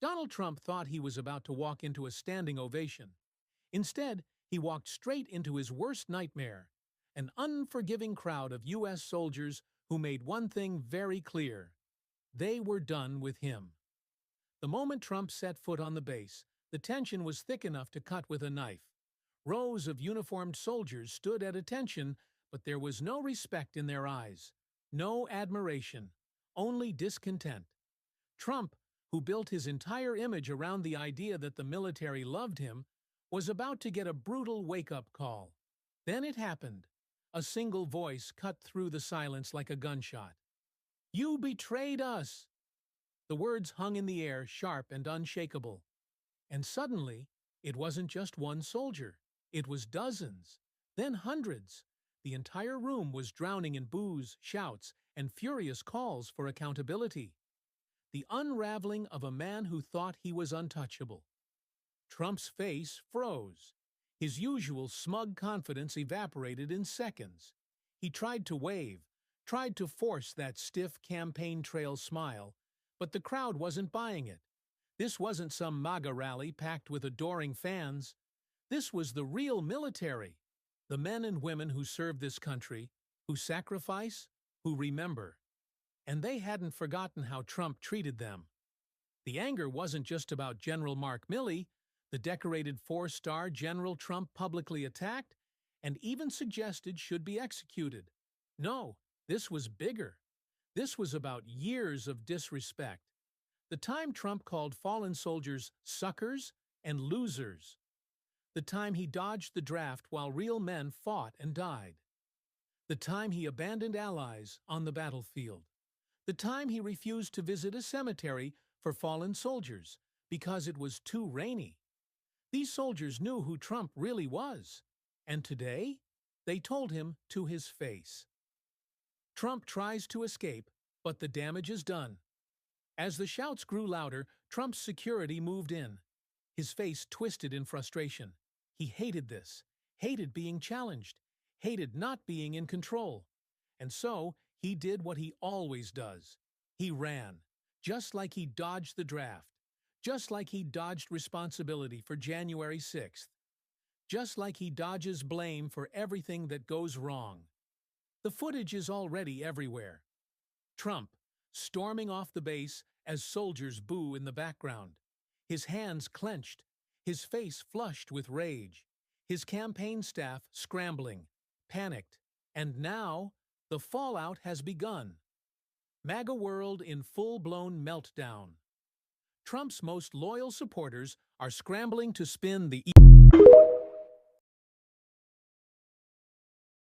Donald Trump thought he was about to walk into a standing ovation. Instead, he walked straight into his worst nightmare, an unforgiving crowd of U.S. soldiers who made one thing very clear. They were done with him. The moment Trump set foot on the base, the tension was thick enough to cut with a knife. Rows of uniformed soldiers stood at attention, but there was no respect in their eyes, no admiration, only discontent. Trump, who built his entire image around the idea that the military loved him, was about to get a brutal wake-up call. Then it happened. A single voice cut through the silence like a gunshot. "You betrayed us!" The words hung in the air, sharp and unshakable. And suddenly, it wasn't just one soldier. It was dozens, then hundreds. The entire room was drowning in boos, shouts, and furious calls for accountability. The unraveling of a man who thought he was untouchable. Trump's face froze. His usual smug confidence evaporated in seconds. He tried to wave, tried to force that stiff campaign trail smile, but the crowd wasn't buying it. This wasn't some MAGA rally packed with adoring fans. This was the real military, the men and women who serve this country, who sacrifice, who remember. And they hadn't forgotten how Trump treated them. The anger wasn't just about General Mark Milley, the decorated four-star general Trump publicly attacked and even suggested should be executed. No, this was bigger. This was about years of disrespect. The time Trump called fallen soldiers suckers and losers. The time he dodged the draft while real men fought and died. The time he abandoned allies on the battlefield. The time he refused to visit a cemetery for fallen soldiers because it was too rainy. These soldiers knew who Trump really was. And today, they told him to his face. Trump tries to escape, but the damage is done. As the shouts grew louder, Trump's security moved in. His face twisted in frustration. He hated this, hated being challenged, hated not being in control. And so, he did what he always does. He ran, just like he dodged the draft, just like he dodged responsibility for January 6th, just like he dodges blame for everything that goes wrong. The footage is already everywhere. Trump, storming off the base as soldiers boo in the background, his hands clenched, his face flushed with rage, his campaign staff scrambling, panicked, and now the fallout has begun. MAGA world in full-blown meltdown. Trump's most loyal supporters are scrambling to spin the